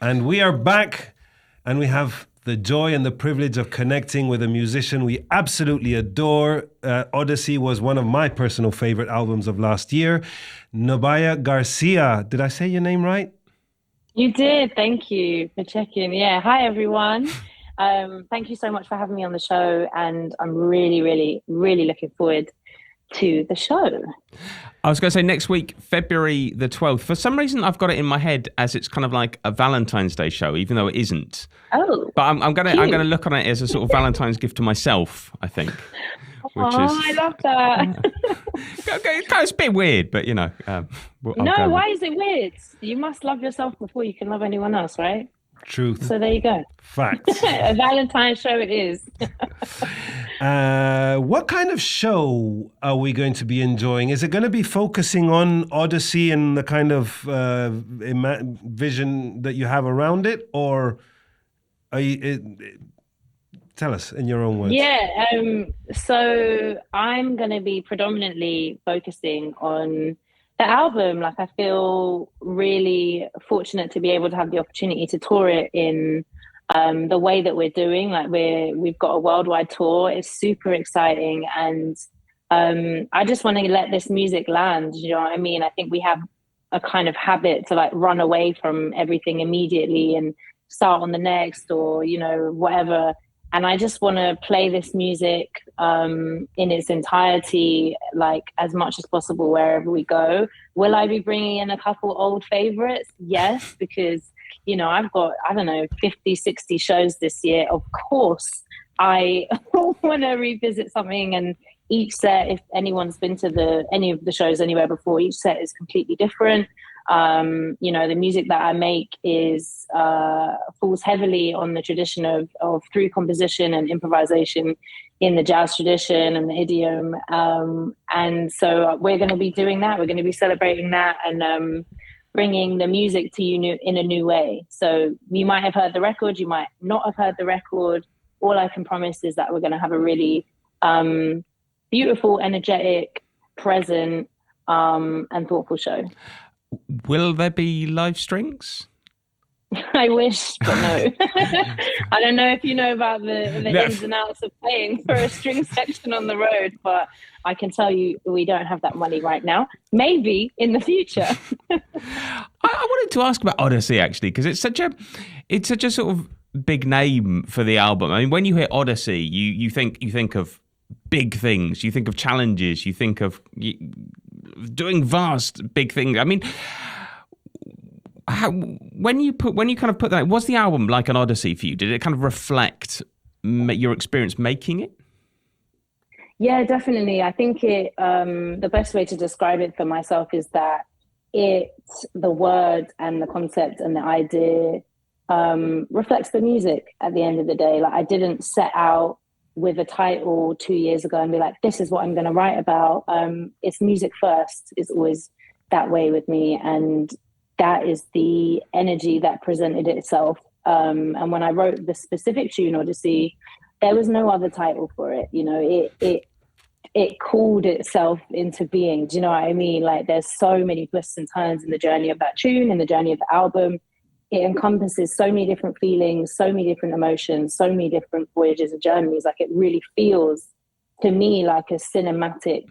And we are back, and we have the joy and the privilege of connecting with a musician we absolutely adore. Odyssey was one of my personal favorite albums of last year. Nubya Garcia. Did I say your name right? You did. Thank you for checking. Yeah. Hi, everyone. Thank you so much for having me on the show. And I'm really, really, really looking forward to the show. I was going to say next week, February the 12th. For some reason, I've got it in my head as it's kind of like a Valentine's Day show, even though it isn't. Oh, but I'm gonna look on it as a sort of Valentine's gift to myself, I think. I love that. It's a bit weird, but no, why is it weird? You must love yourself before you can love anyone else, right? Truth. So there you go. Facts. A Valentine's show it is. What kind of show are we going to be enjoying? Is it going to be focusing on Odyssey and the kind of vision that you have around it, or are you? Tell us in your own words. Yeah, so I'm going to be predominantly focusing on the album. Like, I feel really fortunate to be able to have the opportunity to tour it in the way that we're doing. Like, we've got a worldwide tour. It's super exciting, and I just want to let this music land. You know what I mean? I think we have a kind of habit to like run away from everything immediately and start on the next, or whatever. And I just want to play this music in its entirety, like as much as possible wherever we go. Will I be bringing in a couple old favorites? Yes, because, I've got, 50, 60 shows this year. Of course, I want to revisit something, and each set, if anyone's been to any of the shows anywhere before, each set is completely different. The music that I make is falls heavily on the tradition of through composition and improvisation in the jazz tradition and the idiom. And so we're going to be doing that. We're going to be celebrating that and bringing the music to you in a new way. So you might have heard the record, you might not have heard the record. All I can promise is that we're going to have a really beautiful, energetic, present, and thoughtful show. Will there be live strings? I wish, but no. I don't know if you know about the ins and outs of playing for a string section on the road, but I can tell you we don't have that money right now. Maybe in the future. I wanted to ask about Odyssey, actually, because it's such a sort of big name for the album. I mean, when you hear Odyssey, you think of big things, you think of challenges, you think of doing vast big things. I mean, when you kind of put that, was the album like an Odyssey for you? Did it kind of reflect your experience making it? Yeah, definitely. I think the best way to describe it for myself is that the word and the concept and the idea reflects the music at the end of the day. Like, I didn't set out with a title 2 years ago and be like, this is what I'm going to write about. It's music first. It's always that way with me. And that is the energy that presented itself. And when I wrote the specific tune, Odyssey, there was no other title for it. It called itself into being. Do you know what I mean? Like, there's so many twists and turns in the journey of that tune and the journey of the album. It encompasses so many different feelings, so many different emotions, so many different voyages and journeys. Like, it really feels to me like a cinematic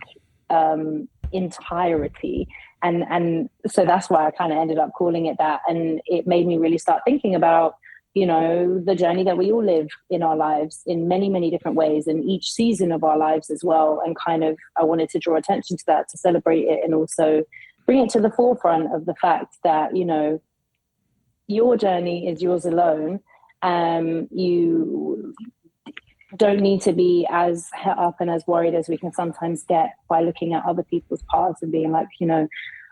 entirety. And so that's why I kind of ended up calling it that. And it made me really start thinking about, the journey that we all live in our lives in many, many different ways, and each season of our lives as well. And kind of, I wanted to draw attention to that, to celebrate it, and also bring it to the forefront of the fact that, your journey is yours alone. You don't need to be as het up and as worried as we can sometimes get by looking at other people's paths and being like,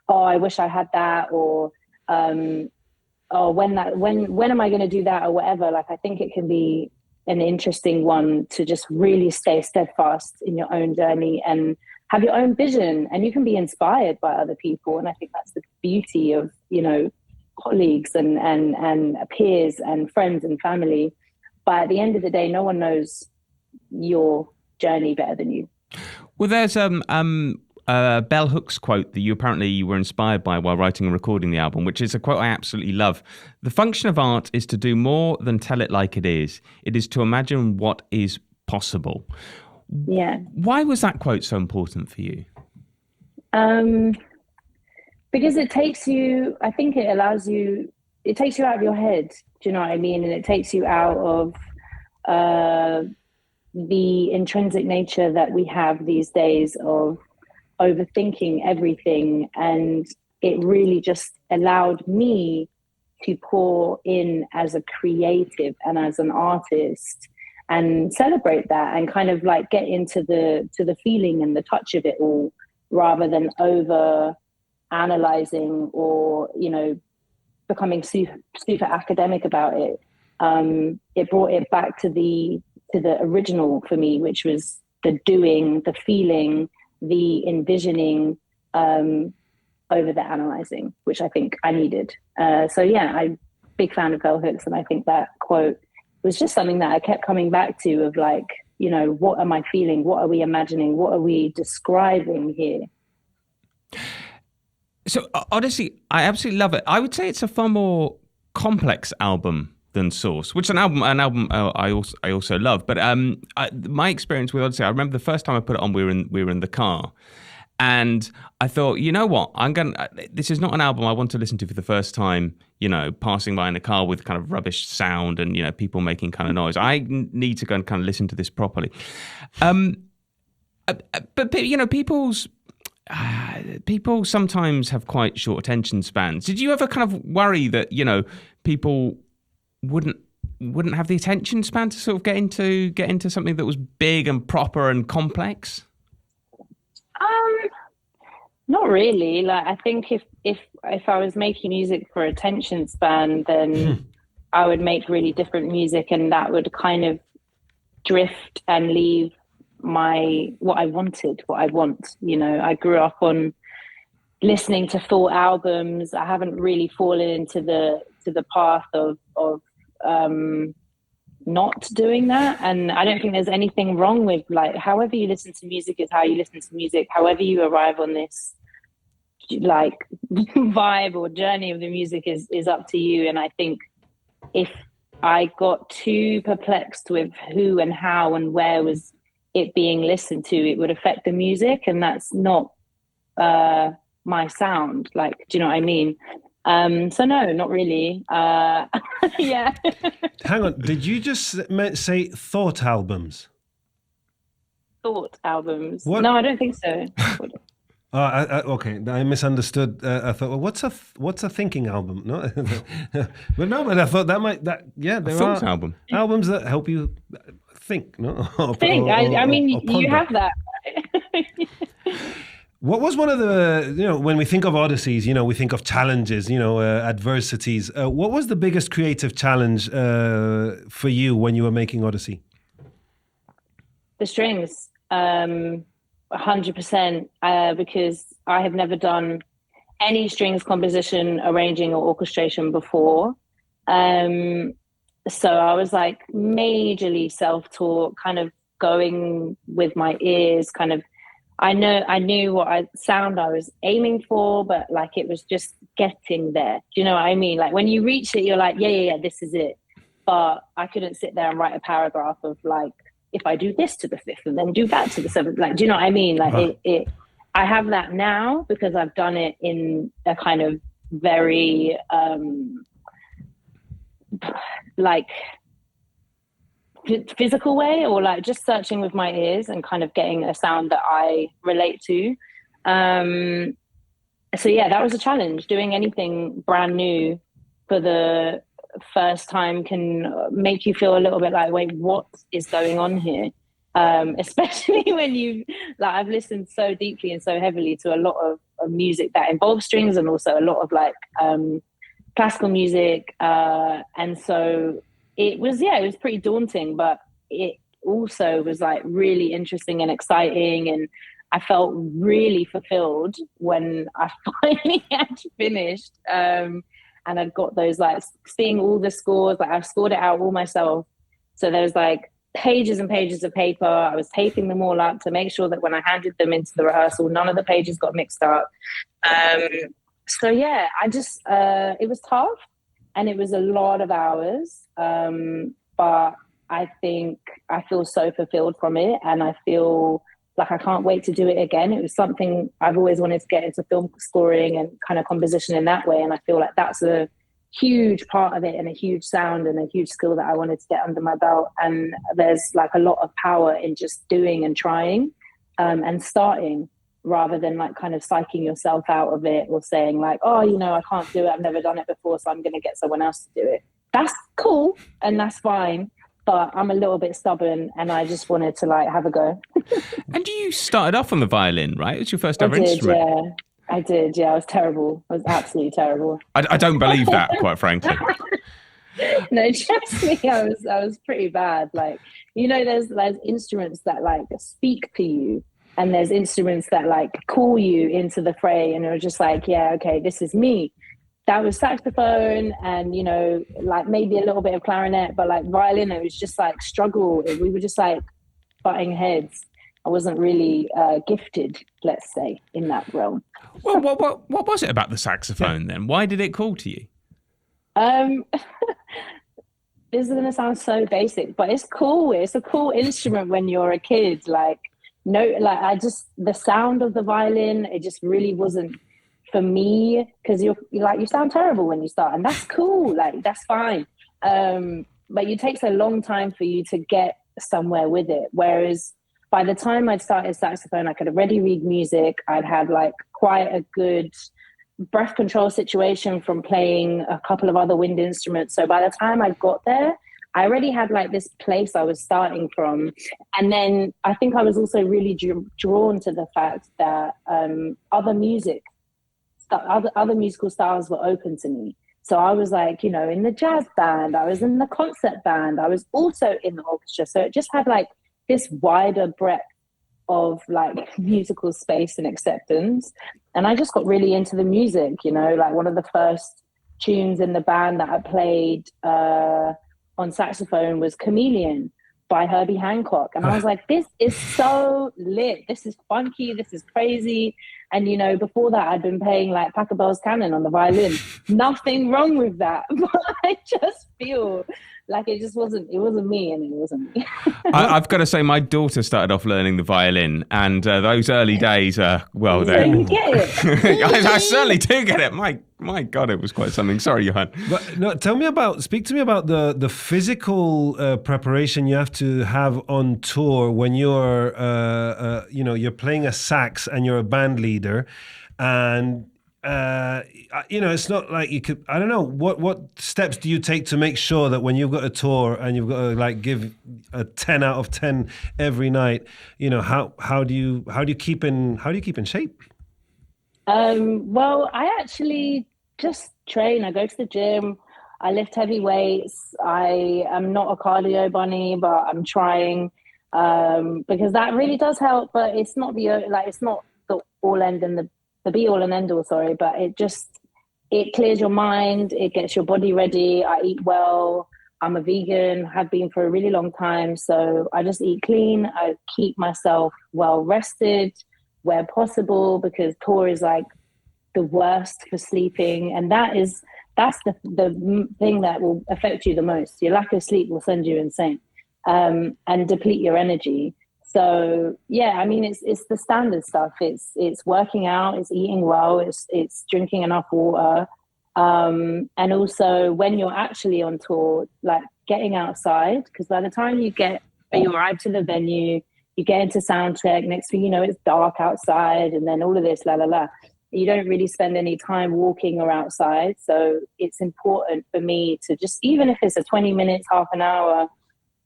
oh, I wish I had that, or oh, when am I going to do that, or whatever. Like, I think it can be an interesting one to just really stay steadfast in your own journey and have your own vision, and you can be inspired by other people. And I think that's the beauty of, colleagues and peers and friends and family. But at the end of the day, no one knows your journey better than you. Well, there's Bell Hooks quote that you were inspired by while writing and recording the album, which is a quote I absolutely love. "The function of art is to do more than tell it like it is. It is to imagine what is possible." Yeah. Why was that quote so important for you? Because it takes you, I think it takes you out of your head. Do you know what I mean? And it takes you out of the intrinsic nature that we have these days of overthinking everything. And it really just allowed me to pour in as a creative and as an artist and celebrate that and kind of like get into the feeling and the touch of it all, rather than over analyzing or, you know, becoming super academic about it. It brought it back to the original for me, which was the doing, the feeling, the envisioning, over the analyzing, which I think I needed. So yeah, I'm a big fan of Bell Hooks, and I think that quote was just something that I kept coming back to, of like, you know, what am I feeling? What are we imagining? What are we describing here? So Odyssey, I absolutely love it. I would say it's a far more complex album than Source, which is an album I also love. But my experience with Odyssey, I remember the first time I put it on, we were in the car, and I thought, you know what, this is not an album I want to listen to for the first time, you know, passing by in a car with kind of rubbish sound and, you know, people making kind of noise. I need to go and kind of listen to this properly. But you know, people sometimes have quite short attention spans. Did you ever kind of worry that, you know, people wouldn't have the attention span to sort of get into something that was big and proper and complex? Not really. Like, I think if I was making music for attention span, then I would make really different music, and that would kind of drift and leave what I want. You know, I grew up on listening to full albums. I haven't really fallen into the path of not doing that. And I don't think there's anything wrong with, like, however you listen to music is how you listen to music. However you arrive on this like vibe or journey of the music is up to you. And I think if I got too perplexed with who and how and where was it being listened to, it would affect the music, and that's not my sound. Like, do you know what I mean? So no, not really. Yeah. Hang on, did you just say thought albums? Thought albums? What? No, I don't think so. Okay, I misunderstood. I thought, well, what's a thinking album? No, but I thought there are album. albums that help you think. No, I mean, you have that. What was one of the, you know, when we think of Odysseys, you know, we think of challenges, you know, adversities. What was the biggest creative challenge for you when you were making Odyssey? The strings, 100%, because I have never done any strings composition, arranging, or orchestration before. So I was like majorly self-taught, kind of going with my ears, kind of. I knew what sound I was aiming for, but like it was just getting there. Do you know what I mean? Like when you reach it, you're like, yeah, this is it. But I couldn't sit there and write a paragraph of like, if I do this to the fifth and then do that to the seventh, like, do you know what I mean? Like I have that now because I've done it in a kind of very, like, physical way, or like just searching with my ears and kind of getting a sound that I relate to. So yeah, that was a challenge. Doing anything brand new for the first time can make you feel a little bit like, wait, what is going on here? Especially when I've listened so deeply and so heavily to a lot of music that involves strings, and also a lot of like classical music, and so it was pretty daunting, but it also was like really interesting and exciting, and I felt really fulfilled when I finally had finished, and I'd got those, like, seeing all the scores, like I scored it out all myself, so there was like pages and pages of paper. I was taping them all up to make sure that when I handed them into the rehearsal, none of the pages got mixed up. So yeah, I just, it was tough and it was a lot of hours. But I think I feel so fulfilled from it, and I feel like I can't wait to do it again. It was something I've always wanted to get into, film scoring and kind of composition in that way. And I feel like that's a huge part of it, and a huge sound and a huge skill that I wanted to get under my belt. And there's like a lot of power in just doing and trying, and starting, rather than like kind of psyching yourself out of it or saying like, oh, you know, I can't do it. I've never done it before, so I'm going to get someone else to do it. That's cool and that's fine. But I'm a little bit stubborn, and I just wanted to like have a go. And you started off on the violin, right? It was your first ever instrument. Yeah, I did. Yeah, I was terrible. I was absolutely terrible. I don't believe that, quite frankly. No, trust me, I was pretty bad. Like, you know, there's instruments that like speak to you, and there's instruments that like call you into the fray, and it was just like, yeah, okay, this is me. That was saxophone, and, you know, like maybe a little bit of clarinet, but like violin, it was just like struggle. We were just like butting heads. I wasn't really gifted, let's say, in that realm. Well, what was it about the saxophone then? Why did it call to you? This is going to sound so basic, but it's cool. It's a cool instrument when you're a kid. Like, no, like the sound of the violin, it just really wasn't for me, because you sound terrible when you start, and that's cool, like that's fine. But it takes a long time for you to get somewhere with it. Whereas by the time I'd started saxophone, I could already read music. I'd had like quite a good breath control situation from playing a couple of other wind instruments. So by the time I got there, I already had like this place I was starting from. And then I think I was also really drawn to the fact that other musical styles were open to me. So I was like, you know, in the jazz band, I was in the concert band, I was also in the orchestra. So it just had like this wider breadth of like musical space and acceptance. And I just got really into the music, you know, like one of the first tunes in the band that I played on saxophone was Chameleon by Herbie Hancock. And I was like, this is so lit. This is funky. This is crazy. And, you know, before that, I'd been playing like Pachelbel's Canon on the violin. Nothing wrong with that. But I just feel like it wasn't me, and it wasn't me. I've got to say, my daughter started off learning the violin, and those early days, well, so you get it. I certainly do get it. My God, it was quite something. Sorry, Johan. But no, speak to me about the physical preparation you have to have on tour when you're, you're playing a sax and you're a band leader, and it's not like you could. I don't know what steps do you take to make sure that when you've got a tour and you've got to like give a 10 out of 10 every night, you know, how do you keep in shape? Well, I actually just train. I go to the gym. I lift heavy weights. I am not a cardio bunny, but I'm trying, because that really does help. But it's not it's not the all end and the be all and end all. Sorry, but it clears your mind. It gets your body ready. I eat well. I'm a vegan. Have been for a really long time. So I just eat clean. I keep myself well rested where possible, because tour is like the worst for sleeping, and that's the thing that will affect you the most. Your lack of sleep will send you insane, and deplete your energy. So yeah, I mean, it's the standard stuff. It's working out, it's eating well, it's drinking enough water, and also when you're actually on tour, like getting outside, because by the time you arrive to the venue, you get into sound check, next thing you know, it's dark outside, and then all of this, you don't really spend any time walking or outside. So it's important for me to just, even if it's a 20 minutes, half an hour,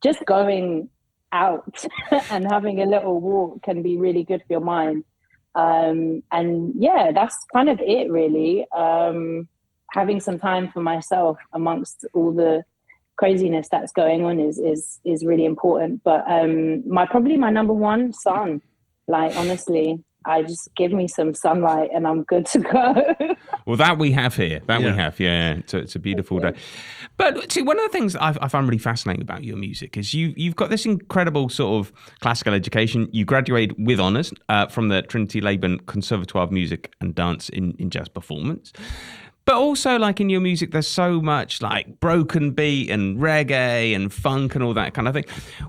just going out and having a little walk can be really good for your mind. And yeah, that's kind of it really. Having some time for myself amongst all the craziness that's going on is really important. But probably my number one, son. Like, honestly, I just give me some sunlight and I'm good to go. Well, that we have here. We have, yeah. It's a beautiful day. But see, one of the things I find really fascinating about your music is you've got this incredible sort of classical education. You graduated with honours from the Trinity Laban Conservatoire of Music and Dance in Jazz Performance. But also, like, in your music, there's so much like broken beat and reggae and funk and all that kind of thing.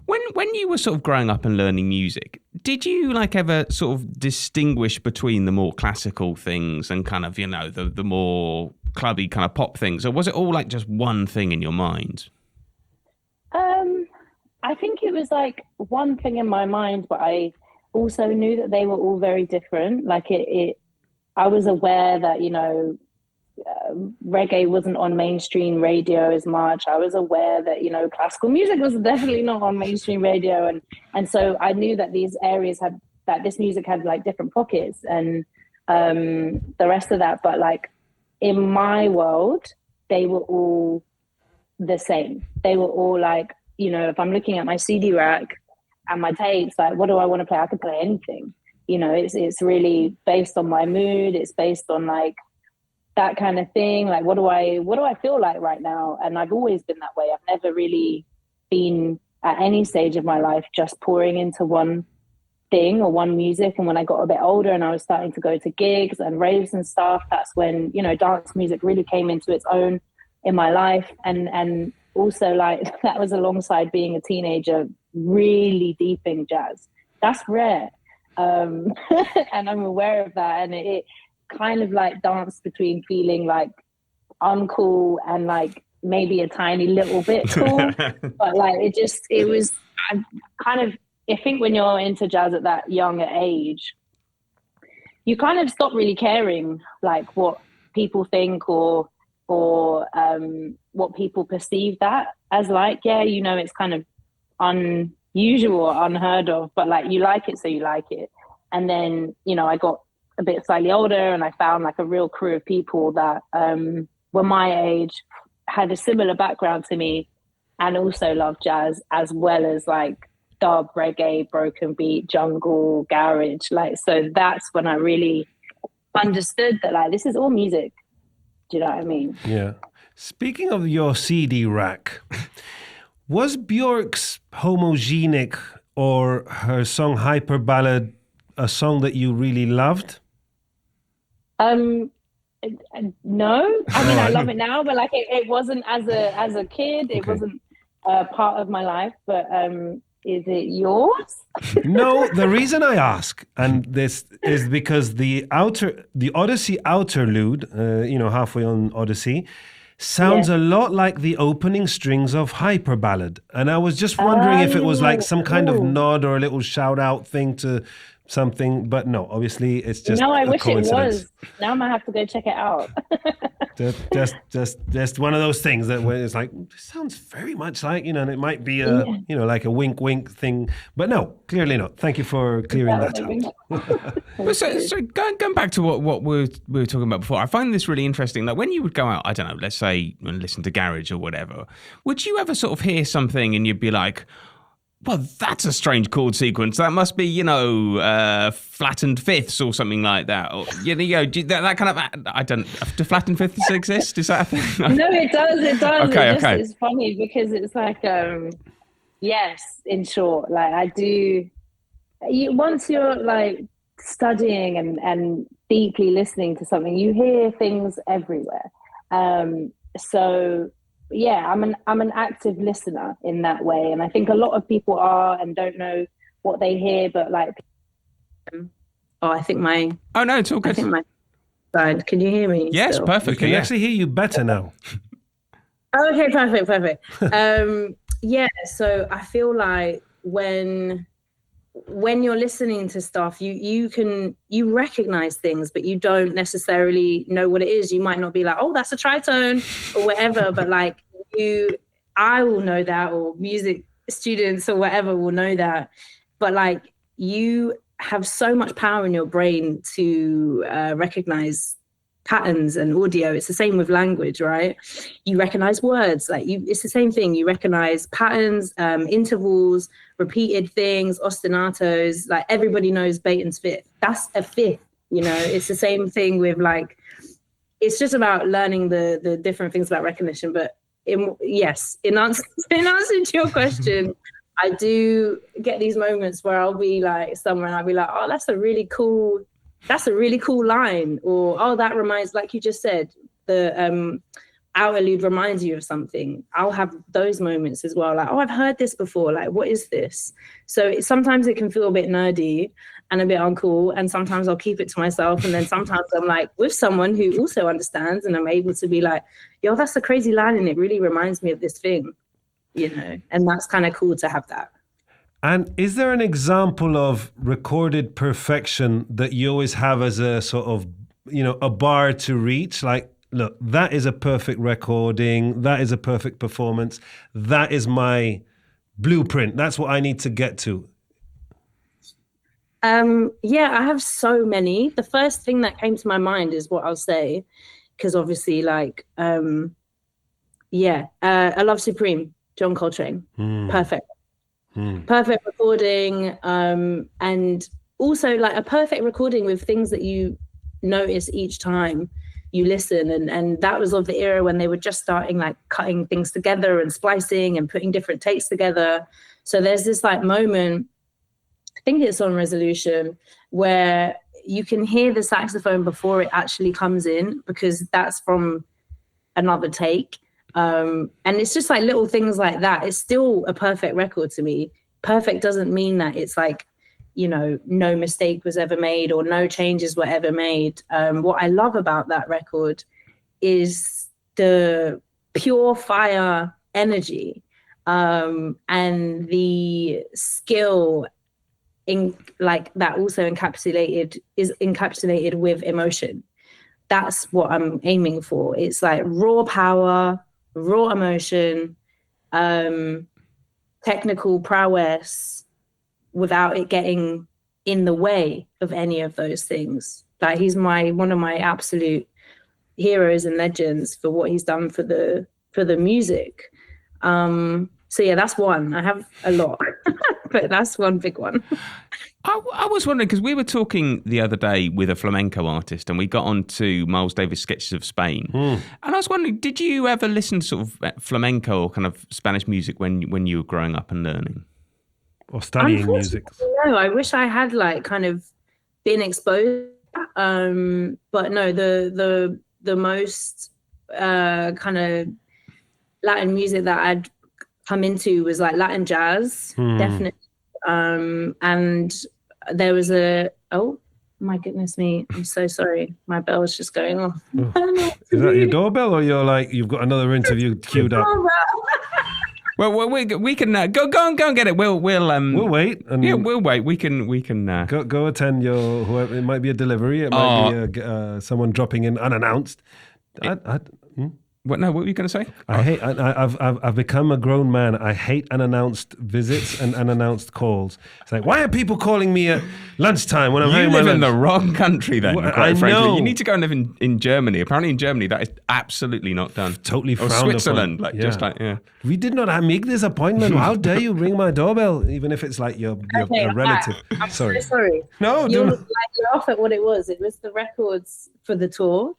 When you were sort of growing up and learning music, did you like ever sort of distinguish between the more classical things and kind of, you know, the more clubby kind of pop things, or was it all like just one thing in your mind? I think it was like one thing in my mind, but I also knew that they were all very different. Like I was aware that, you know, reggae wasn't on mainstream radio as much. I was aware that, you know, classical music was definitely not on mainstream radio, and so I knew that these areas that this music had like different pockets and the rest of that. But like in my world, they were all the same. They were all like, you know, if I'm looking at my CD rack and my tapes, like, what do I want to play? I could play anything. You know, it's really based on my mood. It's based on like that kind of thing. Like, what do I feel like right now? And I've always been that way. I've never really been at any stage of my life just pouring into one thing or one music. And when I got a bit older and I was starting to go to gigs and raves and stuff, that's when, you know, dance music really came into its own in my life. And also, like, that was alongside being a teenager really deep in jazz. That's rare. And I'm aware of that. And it kind of like danced between feeling like uncool and like maybe a tiny little bit cool. But like it was I think when you're into jazz at that younger age, you kind of stop really caring like what people think or what people perceive that as. Like, yeah, you know, it's kind of unusual or unheard of, but like you like it, so you like it. And then, you know, I got a bit slightly older and I found like a real crew of people that were my age, had a similar background to me, and also loved jazz as well as like dub, reggae, broken beat, jungle, garage. Like, so that's when I really understood that like this is all music. Do you know what I mean? Yeah. Speaking of your CD rack, was Björk's Homogenic or her song Hyper Ballad a song that you really loved? No, I mean, I love it now, but like it wasn't as a kid. It wasn't part of my life. But is it yours? No, the reason I ask, and this is because the Odyssey outerlude, you know, halfway on Odyssey, sounds a lot like the opening strings of Hyper Ballad, and I was just wondering if it was like some kind of nod or a little shout out thing to something, but no, obviously it's just no, I a wish coincidence. It was. Now I'm gonna have to go check it out. just one of those things that when it's like, this sounds very much like, you know, and it might be a you know, like a wink thing, but no, clearly not. Thank you for clearing that out. So going back to what we were talking about before, I find this really interesting. Like when you would go out, I don't know, let's say and listen to garage or whatever, would you ever sort of hear something and you'd be like, well, that's a strange chord sequence. That must be, you know, flattened fifths or something like that. Or, you know, that kind of, I don't, do flattened fifths exist? Is that a thing? No, it does. Okay, It's funny because it's like, yes, in short, like I do, once you're like studying and deeply listening to something, you hear things everywhere. So yeah, I'm an active listener in that way, and I think a lot of people are and don't know what they hear. But like, I think my it's all good. I think my side. Can you hear me? Yes, still? perfectly. We can actually hear you better now. Okay, perfect. Yeah, so I feel like when you're listening to stuff, you recognize things, but you don't necessarily know what it is. You might not be like, oh, that's a tritone or whatever, but like I will know that, or music students or whatever will know that. But like you have so much power in your brain to recognize patterns and audio. It's the same with language, right? You recognize words, like it's the same thing. You recognize patterns, intervals, repeated things, ostinatos. Like everybody knows Beethoven's fifth. That's a fifth, you know. It's the same thing with like, it's just about learning the different things about recognition. But in answer to your question, I do get these moments where I'll be like somewhere and I'll be like, oh, that's a really cool line. Or, oh, that reminds, like you just said, the interlude reminds you of something. I'll have those moments as well. Like, oh, I've heard this before. Like, what is this? So sometimes it can feel a bit nerdy and a bit uncool. And sometimes I'll keep it to myself. And then sometimes I'm like with someone who also understands and I'm able to be like, yo, that's a crazy line. And it really reminds me of this thing, you know, and that's kind of cool to have that. And is there an example of recorded perfection that you always have as a sort of, you know, a bar to reach? Like, look, that is a perfect recording. That is a perfect performance. That is my blueprint. That's what I need to get to. Yeah, I have so many. The first thing that came to my mind is what I'll say, because obviously, like, I Love Supreme, John Coltrane. Perfect. Perfect recording, and also like a perfect recording with things that you notice each time you listen, and that was of the era when they were just starting like cutting things together and splicing and putting different takes together. So there's this like moment, I think it's on Resolution, where you can hear the saxophone before it actually comes in because that's from another take. And it's just like little things like that. It's still a perfect record to me. Perfect doesn't mean that it's like, you know, no mistake was ever made or no changes were ever made. What I love about that record is the pure fire energy, and the skill in like that also is encapsulated with emotion. That's what I'm aiming for. It's like raw power, raw emotion, technical prowess without it getting in the way of any of those things. Like he's one of my absolute heroes and legends for what he's done for the music. So yeah, that's one. I have a lot, but that's one big one. I was wondering, because we were talking the other day with a flamenco artist and we got on to Miles Davis' Sketches of Spain. And I was wondering, did you ever listen to sort of flamenco or kind of Spanish music when you were growing up and learning? Or studying music? No, I wish I had like kind of been exposed. But no, the most kind of Latin music that I'd come into was like Latin jazz, definitely. And there was oh my goodness me, I'm so sorry, my bell is just going off. Is that your doorbell, or you've got another interview queued up? Well, we can go and get it. We'll wait. We'll wait. We can go attend your whoever. It might be a delivery. It might be someone dropping in unannounced. What? No, what were you going to say? I've become a grown man. I hate unannounced visits and unannounced calls. It's like, why are people calling me at lunchtime when I'm having my lunch? You live in the wrong country then, I know. You need to go and live in Germany. Apparently in Germany, that is absolutely not done. Totally frowned upon. Or Switzerland, upon. We did not make this appointment. How dare you ring my doorbell, even if it's like your relative. I'm sorry. No, you'll laugh at what it was. It was the records for the tour.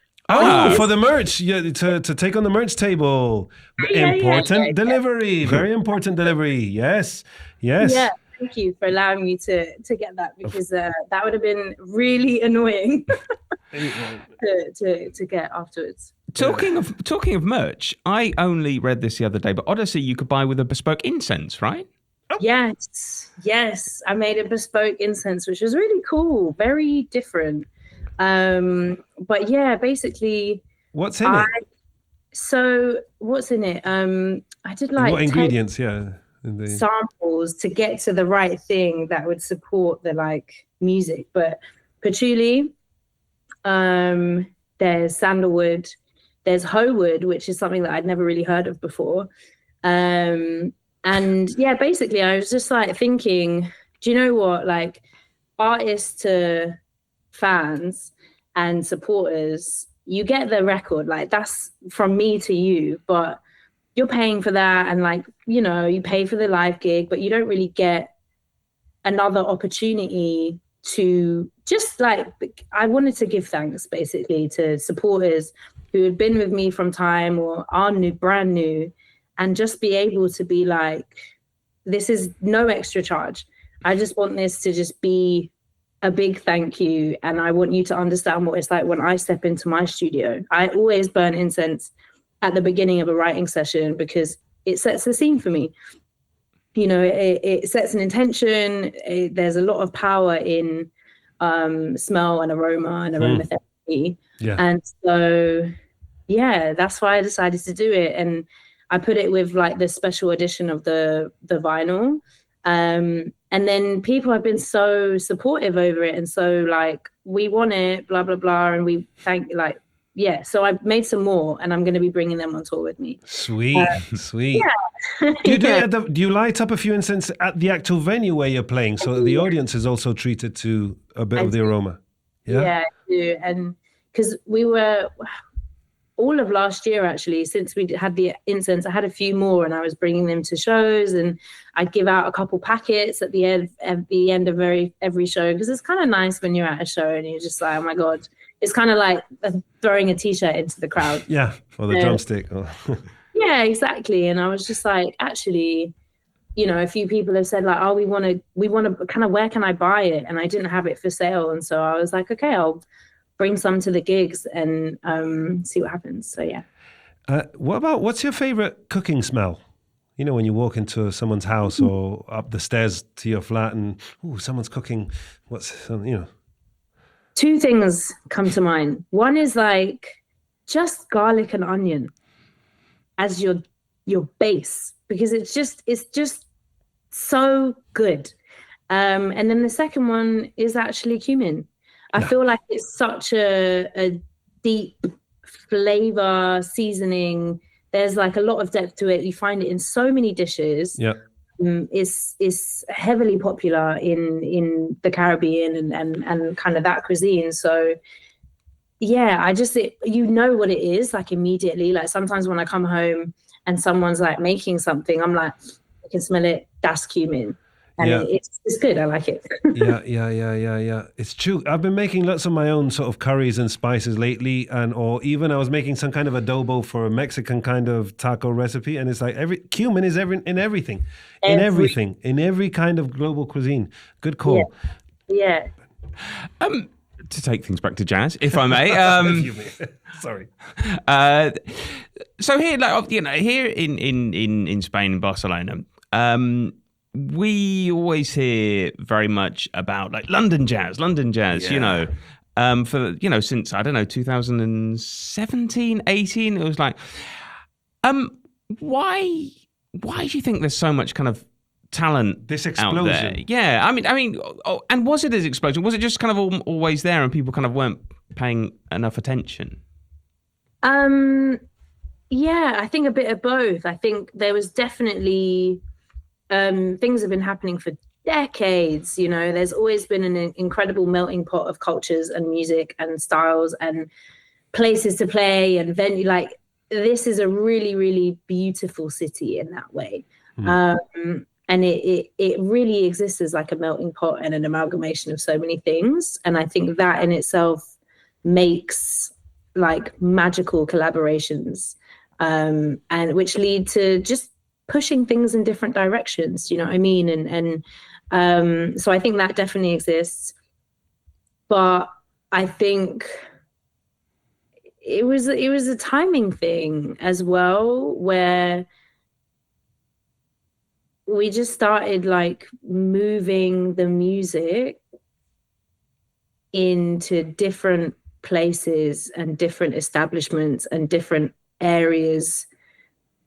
For the merch, to take on the merch table. Important delivery, very important delivery. Yes. Yeah, thank you for allowing me to get that, because that would have been really annoying to get afterwards. Talking of merch, I only read this the other day, but Odyssey you could buy with a bespoke incense, right? Oh. Yes, I made a bespoke incense, which was really cool, very different. But yeah, basically, what's in it? So what's in it? I did like what ingredients? Samples to get to the right thing that would support the like music. But patchouli, there's sandalwood, there's hoe wood, which is something that I'd never really heard of before. And yeah, basically, I was just like thinking, do you know what? Like, artists to fans and supporters, you get the record, like that's from me to you, but you're paying for that, and like, you know, you pay for the live gig, but you don't really get another opportunity to just like, I wanted to give thanks basically to supporters who had been with me from time or are brand new, and just be able to be like, this is no extra charge. I just want this to just be a big thank you. And I want you to understand what it's like when I step into my studio. I always burn incense at the beginning of a writing session because it sets the scene for me. You know, it sets an intention. There's a lot of power in smell and aroma and aromatherapy. Yeah. And so, yeah, that's why I decided to do it. And I put it with like the special edition of the vinyl. And then people have been so supportive over it. And so like, we want it, blah, blah, blah. And we thank, like, yeah. So I've made some more and I'm going to be bringing them on tour with me. Sweet. Yeah. Do you light up a few incense at the actual venue where you're playing so that the audience is also treated to a bit of the aroma? Yeah, I do. And because we were... all of last year, actually, since we had the incense, I had a few more and I was bringing them to shows, and I'd give out a couple packets at the end of every show, because it's kind of nice when you're at a show and you're just like, oh my God, it's kind of like throwing a t-shirt into the crowd. Yeah, or the drumstick. Yeah, exactly. And I was just like, actually, you know, a few people have said like, oh, we want to kind of, where can I buy it? And I didn't have it for sale. And so I was like, okay, I'll bring some to the gigs and see what happens. So yeah. What's your favorite cooking smell? You know, when you walk into someone's house or up the stairs to your flat and someone's cooking. Two things come to mind. One is like just garlic and onion as your base, because it's just so good. And then the second one is actually cumin. I feel like it's such a deep flavor seasoning. There's like a lot of depth to it. You find it in so many dishes. Yeah. It's heavily popular in the Caribbean and kind of that cuisine. So yeah, you know what it is like immediately. Like sometimes when I come home and someone's like making something, I'm like, I can smell it. That's cumin. And it's good. I like it. Yeah. It's true. I've been making lots of my own sort of curries and spices lately, or even I was making some kind of adobo for a Mexican kind of taco recipe, and it's like cumin is in everything, in every kind of global cuisine. Good call. Yeah. To take things back to jazz, if I may. Sorry. So here, like, you know, here in Spain, in Barcelona, we always hear very much about like London jazz, you know, for, you know, since, I don't know, 2017, 18, it was like, why do you think there's so much kind of talent this explosion out there? Yeah, I mean, and was it this explosion? Was it just kind of always there and people kind of weren't paying enough attention? Yeah, I think a bit of both. I think there was definitely things have been happening for decades. You know, there's always been an incredible melting pot of cultures and music and styles and places to play and venue. Like, this is a really, really beautiful city in that way. And it really exists as like a melting pot and an amalgamation of so many things. And I think that in itself makes like magical collaborations, and which lead to just pushing things in different directions, you know what I mean? And so I think that definitely exists. But I think it was a timing thing as well, where we just started like moving the music into different places and different establishments and different areas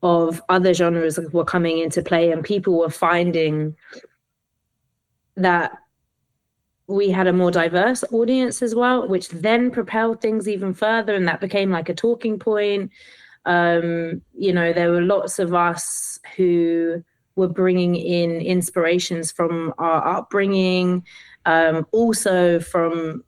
of other genres were coming into play, and people were finding that we had a more diverse audience as well, which then propelled things even further, and that became like a talking point. You know, there were lots of us who were bringing in inspirations from our upbringing, Also from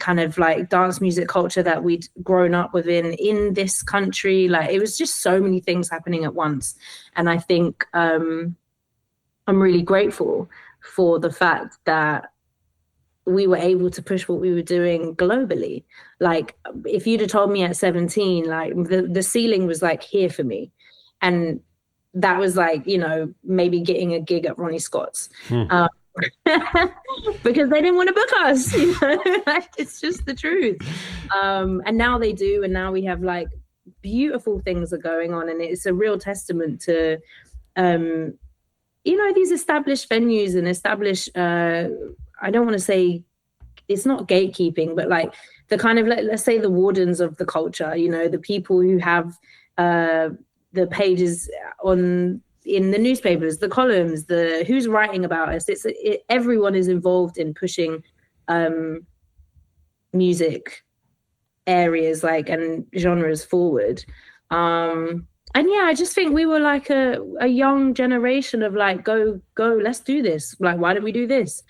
kind of like dance music culture that we'd grown up within in this country. Like it was just so many things happening at once. And I think I'm really grateful for the fact that we were able to push what we were doing globally. Like if you'd have told me at 17, like the ceiling was like here for me. And that was like, you know, maybe getting a gig at Ronnie Scott's. Because they didn't want to book us, you know. Like, it's just the truth. And now they do, and now we have like beautiful things are going on, and it's a real testament to you know, these established venues and established I don't want to say it's not gatekeeping, but like the kind of let's say the wardens of the culture, you know, the people who have the pages in the newspapers, the columns, the who's writing about us. Everyone is involved in pushing music areas like and genres forward. And yeah, I just think we were like a young generation of like, go, let's do this. Like, why don't we do this?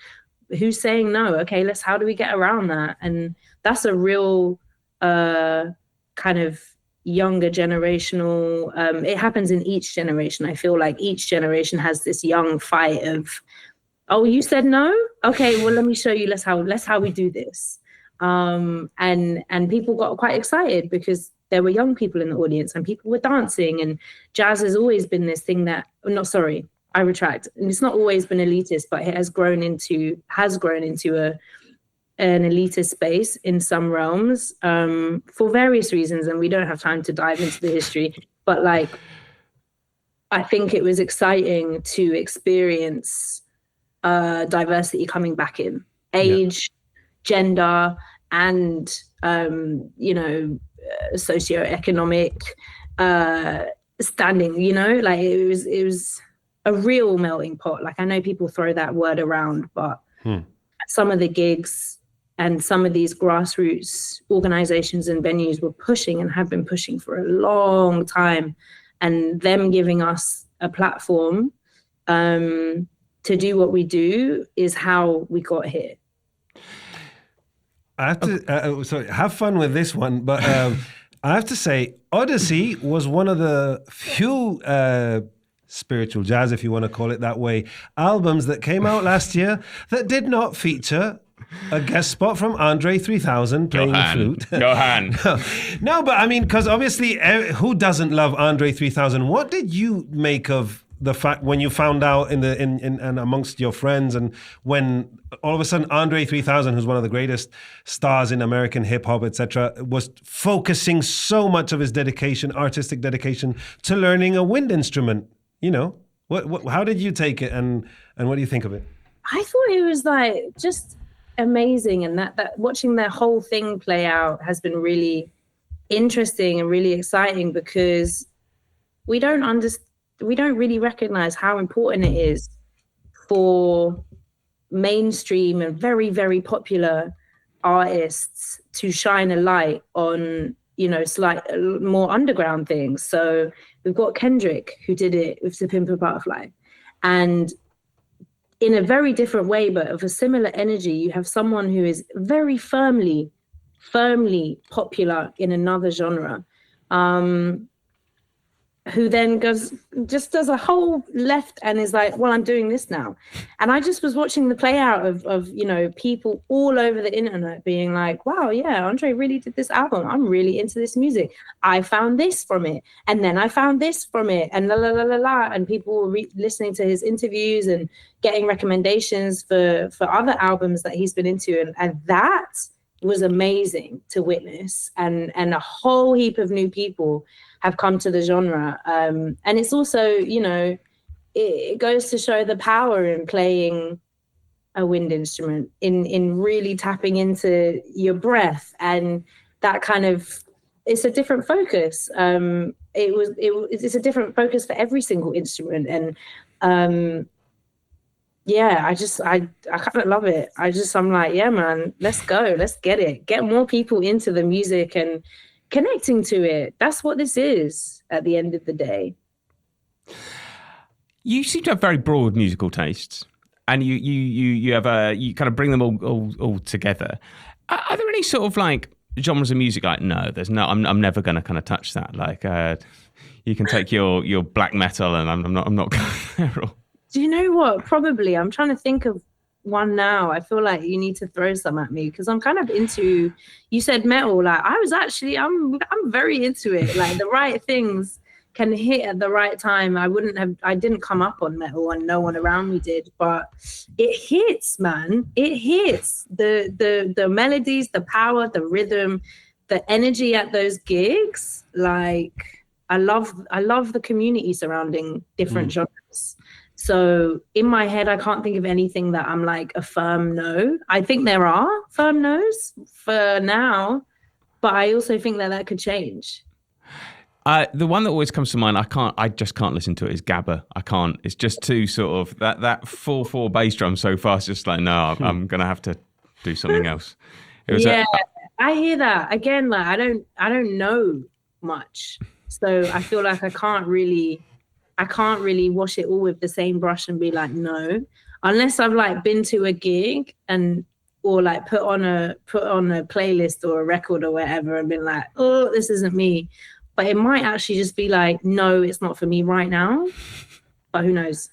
Who's saying no? Okay, how do we get around that? And that's a real kind of younger generational, it happens in each generation. I feel like each generation has this young fight of, oh, you said no? Okay, well, let me show you, let's how we do this. And people got quite excited because there were young people in the audience and people were dancing, and jazz has always been this thing that, I retract. And it's not always been elitist, but it has grown into an elitist space in some realms for various reasons, and we don't have time to dive into the history, but like I think it was exciting to experience diversity coming back in age, gender, and you know, socioeconomic standing, you know, like it was a real melting pot. Like I know people throw that word around, but some of the gigs and some of these grassroots organizations and venues were pushing and have been pushing for a long time, and them giving us a platform to do what we do is how we got here. I have to sorry, have fun with this one, but I have to say Odyssey was one of the few spiritual jazz, if you want to call it that way, albums that came out last year that did not feature a guest spot from Andre 3000 playing the flute. Johan. No, but I mean, because obviously, who doesn't love Andre 3000? What did you make of the fact when you found out in amongst your friends, and when all of a sudden Andre 3000, who's one of the greatest stars in American hip hop, etc., was focusing so much of his artistic dedication to learning a wind instrument? You know, how did you take it, and what do you think of it? I thought it was like just amazing, and that watching their whole thing play out has been really interesting and really exciting, because we don't really recognize how important it is for mainstream and very, very popular artists to shine a light on, you know, more underground things. So we've got Kendrick, who did it with To Pimp a Butterfly, and in a very different way, but of a similar energy, you have someone who is very firmly popular in another genre, who then does a whole left and is like, well, I'm doing this now. And I just was watching the play out of you know, people all over the internet being like, wow, yeah, Andre really did this album. I'm really into this music. I found this from it. And then I found this from it, and la, la, la, la, la. And people were listening to his interviews and getting recommendations for other albums that he's been into. And that was amazing to witness. And a whole heap of new people have come to the genre. And it's also, you know, it goes to show the power in playing a wind instrument, in really tapping into your breath, and that kind of, it's a different focus. It's a different focus for every single instrument. And yeah, I kind of love it. I'm like, yeah, man, let's go. Let's get more people into the music and connecting to it. That's what this is at the end of the day. You seem to have very broad musical tastes. and you have you kind of bring them all together. Are there any sort of like genres of music like, no, there's no, I'm never going to kind of touch that. Like you can take your black metal and I'm not going there. Do you know what? Probably. I'm trying to think of one now. I feel like you need to throw some at me because I'm kind of into, you said metal, like I'm very into it. Like the right things can hit at the right time. I didn't come up on metal and no one around me did, but it hits, man. It hits. The melodies, the power, the rhythm, the energy at those gigs. Like I love the community surrounding different genres. So in my head, I can't think of anything that I'm like a firm no. I think there are firm no's for now, but I also think that could change. The one that always comes to mind, I just can't listen to it, is Gabba. I can't. It's just too sort of that 4/4 bass drum so fast. Just like, no, I'm gonna have to do something else. I hear that again. Like I don't know much, so I feel like I can't really wash it all with the same brush and be like, no, unless I've like been to a gig or like put on a playlist or a record or whatever and been like, oh, this isn't me. But it might actually just be like, no, it's not for me right now. But who knows?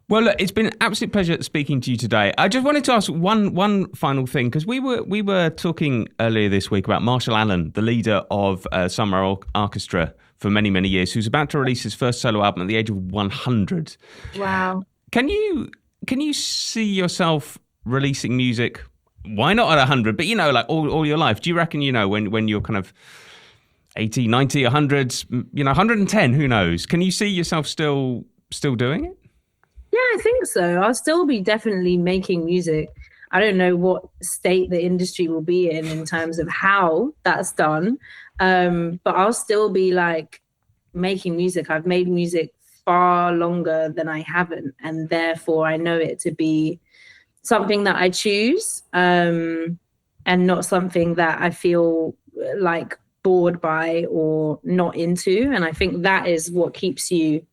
Well, look, it's been an absolute pleasure speaking to you today. I just wanted to ask one final thing, because we were talking earlier this week about Marshall Allen, the leader of Summer Orchestra for many, many years, who's about to release his first solo album at the age of 100. Wow. Can you see yourself releasing music? Why not at 100? But, like all your life. Do you reckon, when you're kind of 80, 90, 100, 110, who knows? Can you see yourself still doing it? Yeah, I think so. I'll still be definitely making music. I don't know what state the industry will be in terms of how that's done. But I'll still be like making music. I've made music far longer than I haven't. And therefore I know it to be something that I choose, and not something that I feel like bored by or not into. And I think that is what keeps you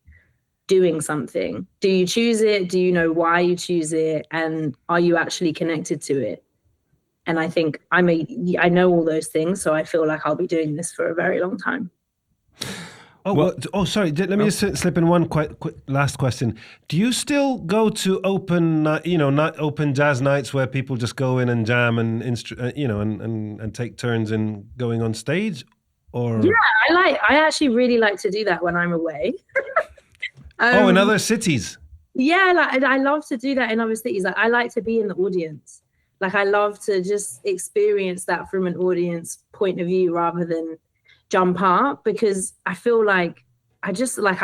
doing something. Do you choose it? Do you know why you choose it? And are you actually connected to it? And I think I know all those things, so I feel like I'll be doing this for a very long time. Sorry. Let me just slip in one quick last question. Do you still go to open jazz nights where people just go in and jam and and take turns in going on stage? Or yeah, I actually really like to do that when I'm away. In other cities. Yeah, like I love to do that in other cities. Like I like to be in the audience. Like I love to just experience that from an audience point of view rather than jump up, because I feel like I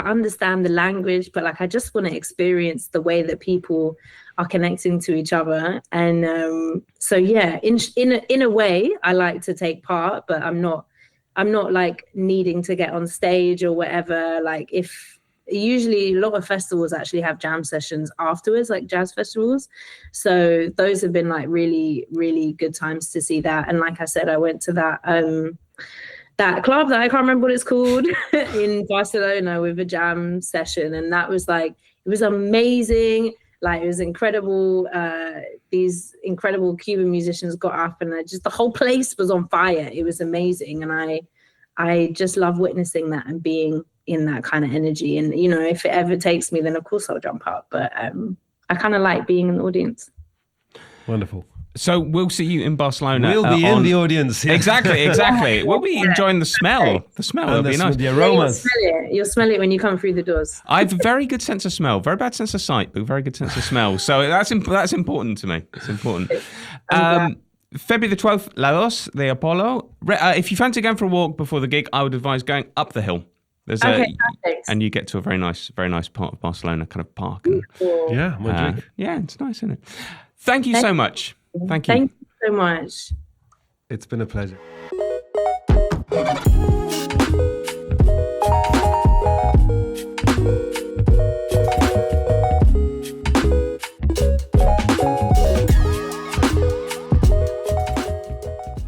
understand the language, but like I just want to experience the way that people are connecting to each other. And so yeah, in a way, I like to take part, but I'm not like needing to get on stage or whatever. Like usually a lot of festivals actually have jam sessions afterwards, like jazz festivals. So those have been like really, really good times to see that. And like I said, I went to that club that I can't remember what it's called in Barcelona with a jam session. And that was like, it was amazing. Like it was incredible. These incredible Cuban musicians got up and the whole place was on fire. It was amazing. And I just love witnessing that and being in that kind of energy. And, if it ever takes me, then of course I'll jump up. But I kind of like being in the audience. Wonderful. So we'll see you in Barcelona. We'll be in the audience. Yeah. Exactly. We'll be enjoying the smell. The smell will be nice. The aromas. You'll smell it when you come through the doors. I have a very good sense of smell. Very bad sense of sight, but very good sense of smell. So that's important to me. It's important. February the 12th, Laos, the Apollo. If you fancy going for a walk before the gig, I would advise going up the hill. And you get to a very nice part of Barcelona, kind of park. And, yeah, yeah, it's nice, isn't it? Thank you so much. Thank you. Thank you so much. It's been a pleasure.